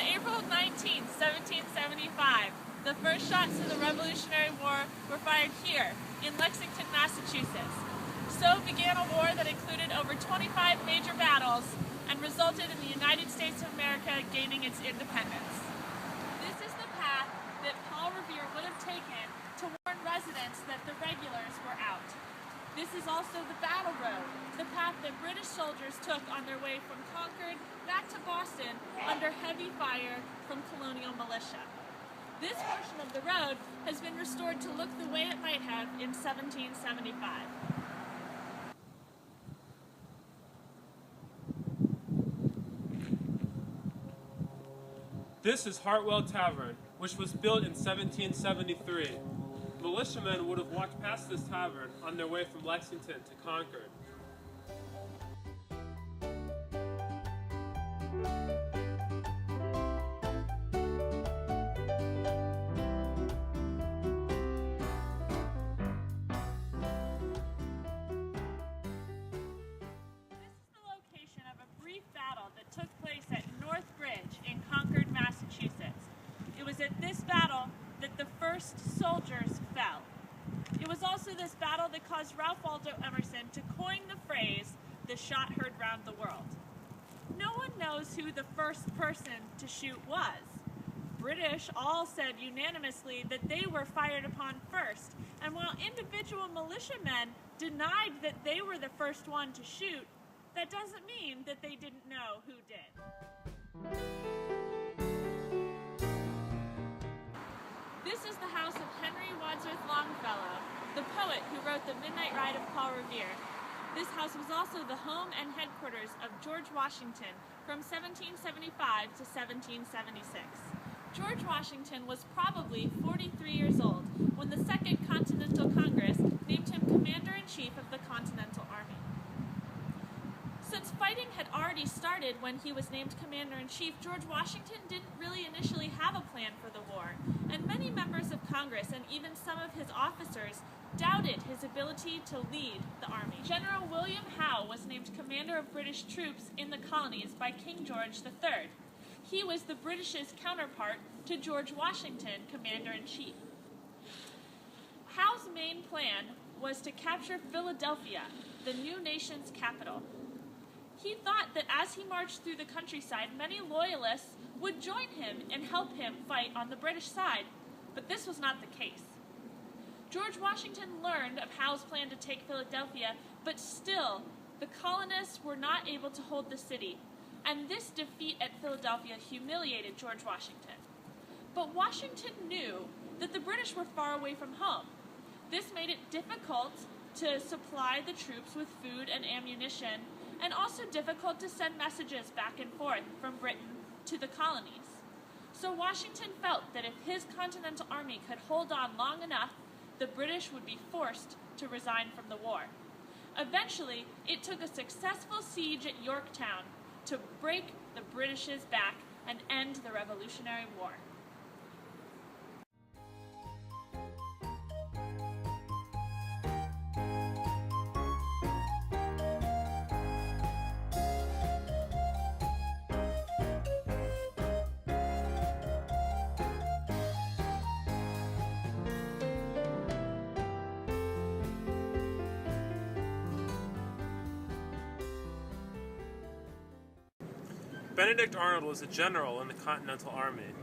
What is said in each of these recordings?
On April 19, 1775, the first shots of the Revolutionary War were fired here in Lexington, Massachusetts. So began a war that included over 25 major battles and resulted in the United States of America gaining its independence. This is the path that Paul Revere would have taken to warn residents that the regulars were out. This is also the battle road, the path that British soldiers took on their way from Concord back to Boston under heavy fire from colonial militia. This portion of the road has been restored to look the way it might have in 1775. This is Hartwell Tavern, which was built in 1773. Militiamen would have walked past this tavern on their way from Lexington to Concord. This is the location of a brief battle that took place at North Bridge in Concord, Massachusetts. It was at this battle that the first soldiers fell. It was also this battle that caused Ralph Waldo Emerson to coin the phrase, "the shot heard round the world." No one knows who the first person to shoot was. British all said unanimously that they were fired upon first, and while individual militiamen denied that they were the first one to shoot, that doesn't mean that they didn't know who did. This is the house of Henry Wadsworth Longfellow, the poet who wrote The Midnight Ride of Paul Revere. This house was also the home and headquarters of George Washington from 1775 to 1776. George Washington was probably 43 years old when the Second Continental Congress named him Commander-in-Chief of the Continental Army. Since fighting had already started when he was named Commander-in-Chief, George Washington didn't really initially have a plan for the war, and many members of Congress and even some of his officers doubted his ability to lead the army. General William Howe was named commander of British troops in the colonies by King George III. He was the British's counterpart to George Washington, Commander-in-Chief. Howe's main plan was to capture Philadelphia, the new nation's capital. He thought that as he marched through the countryside, many loyalists would join him and help him fight on the British side, but this was not the case. George Washington learned of Howe's plan to take Philadelphia, but still, the colonists were not able to hold the city, and this defeat at Philadelphia humiliated George Washington. But Washington knew that the British were far away from home. This made it difficult to supply the troops with food and ammunition, and also difficult to send messages back and forth from Britain to the colonies. So Washington felt that if his Continental Army could hold on long enough, the British would be forced to resign from the war. Eventually, it took a successful siege at Yorktown to break the British's back and end the Revolutionary War. Benedict Arnold was a general in the Continental Army.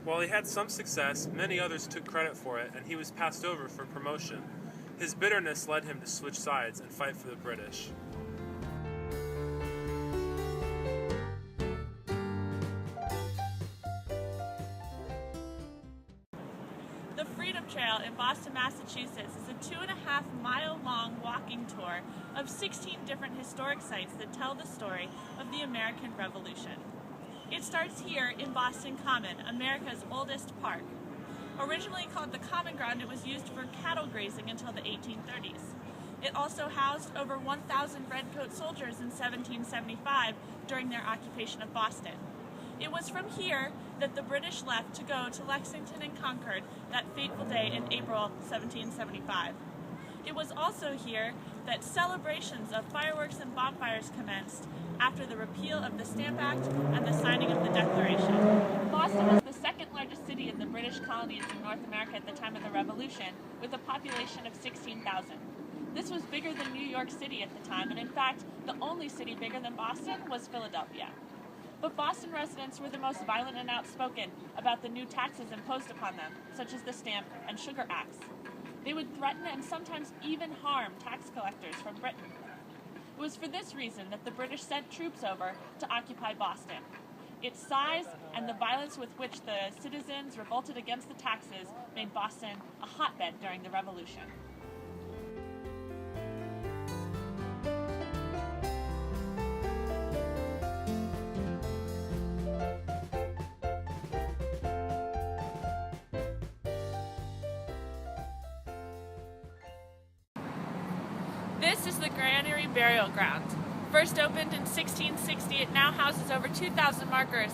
While he had some success, many others took credit for it, and he was passed over for promotion. His bitterness led him to switch sides and fight for the British. The Freedom Trail in Boston, Massachusetts is a 2.5-mile-long walking tour of 16 different historic sites that tell the story of the American Revolution. It starts here in Boston Common, America's oldest park. Originally called the Common Ground, it was used for cattle grazing until the 1830s. It also housed over 1,000 redcoat soldiers in 1775 during their occupation of Boston. It was from here that the British left to go to Lexington and Concord that fateful day in April 1775. It was also here that celebrations of fireworks and bonfires commenced after the repeal of the Stamp Act and the signing of the Declaration. Boston was the second largest city in the British colonies in North America at the time of the Revolution, with a population of 16,000. This was bigger than New York City at the time, and in fact, the only city bigger than Boston was Philadelphia. But Boston residents were the most violent and outspoken about the new taxes imposed upon them, such as the Stamp and Sugar Acts. They would threaten and sometimes even harm tax collectors from Britain. It was for this reason that the British sent troops over to occupy Boston. Its size and the violence with which the citizens revolted against the taxes made Boston a hotbed during the Revolution. This is the Granary Burial Ground. First opened in 1660, it now houses over 2,000 markers,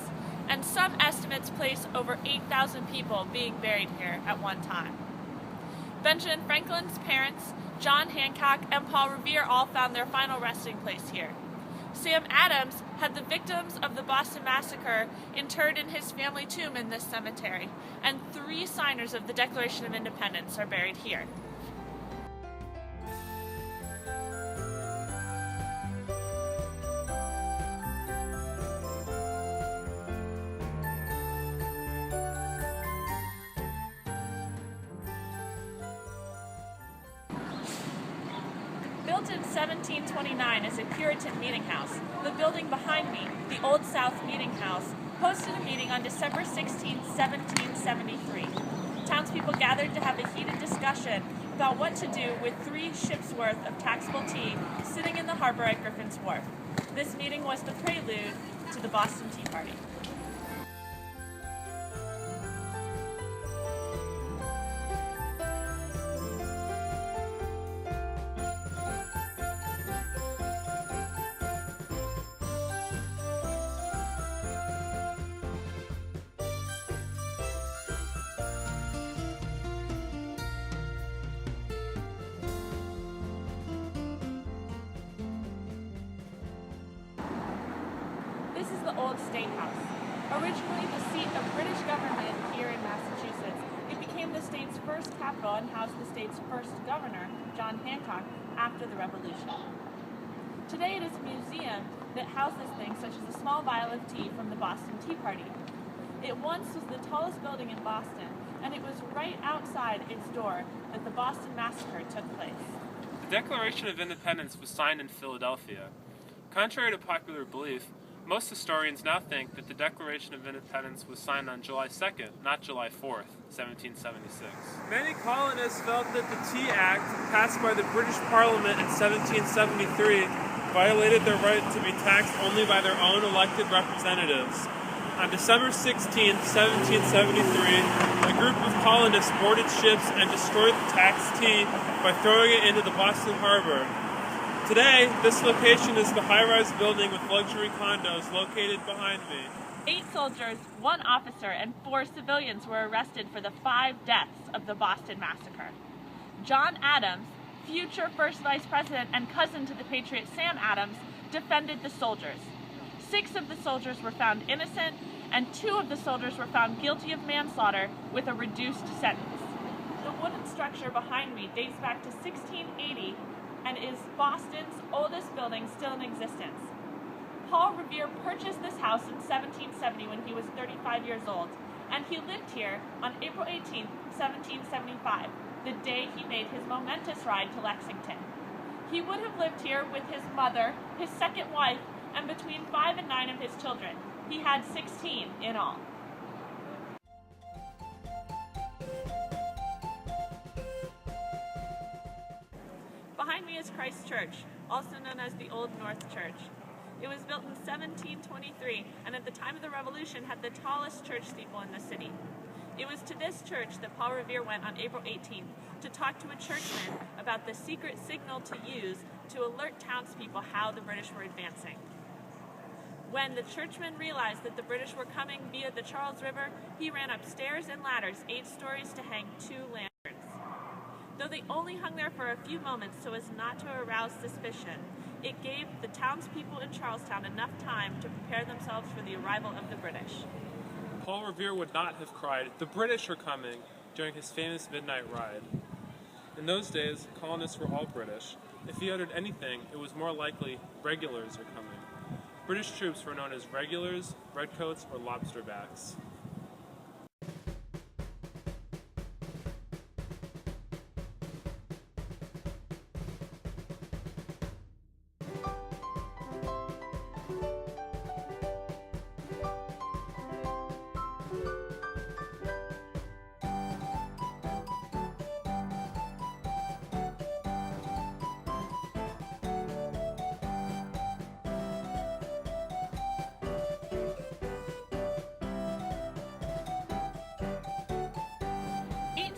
and some estimates place over 8,000 people being buried here at one time. Benjamin Franklin's parents, John Hancock and Paul Revere, all found their final resting place here. Sam Adams had the victims of the Boston Massacre interred in his family tomb in this cemetery, and 3 signers of the Declaration of Independence are buried here. Built in 1729 as a Puritan meeting house, the building behind me, the Old South Meeting House, hosted a meeting on December 16, 1773. Townspeople gathered to have a heated discussion about what to do with 3 ships' worth of taxable tea sitting in the harbor at Griffin's Wharf. This meeting was the prelude to the Boston Tea Party. This is the old State House. Originally the seat of British government here in Massachusetts, it became the state's first capital and housed the state's first governor, John Hancock, after the Revolution. Today it is a museum that houses things such as a small vial of tea from the Boston Tea Party. It once was the tallest building in Boston, and it was right outside its door that the Boston Massacre took place. The Declaration of Independence was signed in Philadelphia. Contrary to popular belief, most historians now think that the Declaration of Independence was signed on July 2nd, not July 4th, 1776. Many colonists felt that the Tea Act, passed by the British Parliament in 1773, violated their right to be taxed only by their own elected representatives. On December 16, 1773, a group of colonists boarded ships and destroyed the taxed tea by throwing it into the Boston harbor. Today, this location is the high-rise building with luxury condos located behind me. 8 soldiers, 1 officer, and 4 civilians were arrested for the 5 deaths of the Boston Massacre. John Adams, future first vice president and cousin to the patriot Sam Adams, defended the soldiers. 6 of the soldiers were found innocent, and 2 of the soldiers were found guilty of manslaughter with a reduced sentence. The wooden structure behind me dates back to 1680 and is Boston's oldest building still in existence. Paul Revere purchased this house in 1770 when he was 35 years old, and he lived here on April 18, 1775, the day he made his momentous ride to Lexington. He would have lived here with his mother, his second wife, and between 5 and 9 of his children. He had 16 in all. Behind me is Christ Church, also known as the Old North Church. It was built in 1723, and at the time of the Revolution had the tallest church steeple in the city. It was to this church that Paul Revere went on April 18th to talk to a churchman about the secret signal to use to alert townspeople how the British were advancing. When the churchman realized that the British were coming via the Charles River, he ran up stairs and ladders 8 stories to hang 2 lanterns. Though they only hung there for a few moments so as not to arouse suspicion, it gave the townspeople in Charlestown enough time to prepare themselves for the arrival of the British. Paul Revere would not have cried, "The British are coming," during his famous midnight ride. In those days, colonists were all British. If he uttered anything, it was more likely, "Regulars are coming." British troops were known as regulars, redcoats, or lobsterbacks.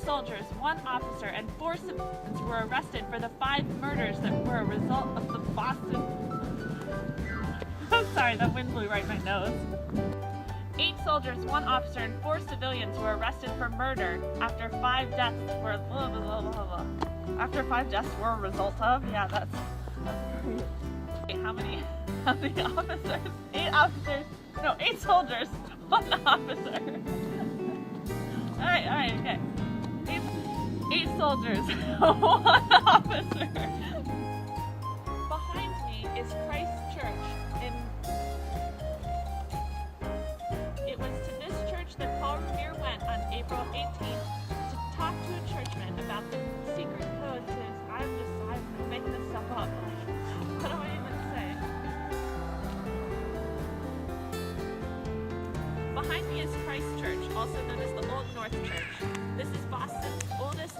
Soldiers, 1 officer, and 4 civilians were arrested for the 5 murders that were a result of the Boston... I'm sorry, that wind blew right in my nose. 8 soldiers, 1 officer, and 4 civilians were arrested for murder after 5 deaths were... After 5 deaths were a result of? Yeah, that's crazy. Wait, how many officers? 8 officers. No, 8 soldiers, 1 officer. Alright, okay. 8 soldiers, 1 officer. Behind me is Christ Church. It was to this church that Paul Revere went on April 18th to talk to a churchman about the secret code to his... I'm making this stuff up. What do I even say? Behind me is Christ Church, also known as the Old North Church. This is Boston's oldest...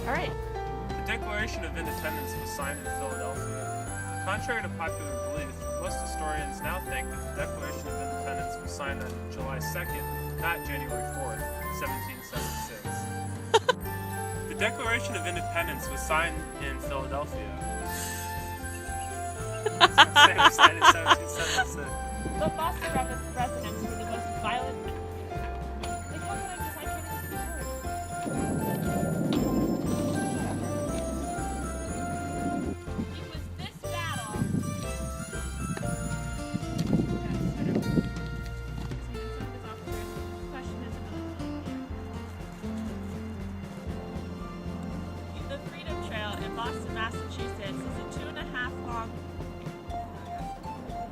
Alright. The Declaration of Independence was signed in Philadelphia. Contrary to popular belief, most historians now think that the Declaration of Independence was signed on July 2nd, not January 4th, 1776. The Declaration of Independence was signed in Philadelphia. Signed in 1776. The Boston residents were the most violent... Like, how can I just... I can't even speak words. It was this battle... The Freedom Trail in Boston, Massachusetts is a 2.5 long...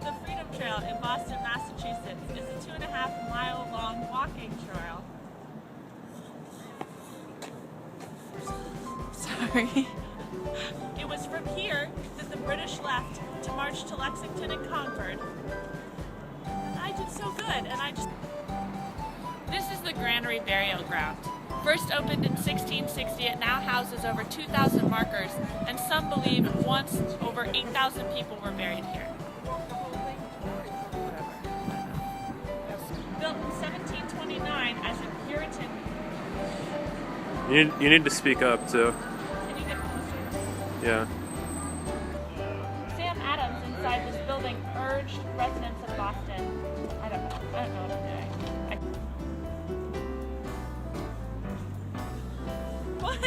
The Freedom Trail in Boston, Massachusetts is a 2.5 mile long walking trail. Sorry. It was from here that the British left to march to Lexington and Concord. And I did so good, and I just... This is the Granary Burial Ground. First opened in 1660, it now houses over 2,000 markers, and some believe once over 8,000 people were buried here. Built in 1729 as a Puritan... You need to speak up, too. Can you get closer? Yeah. Sam Adams inside this building urged residents of Boston... I don't know what I'm doing. What?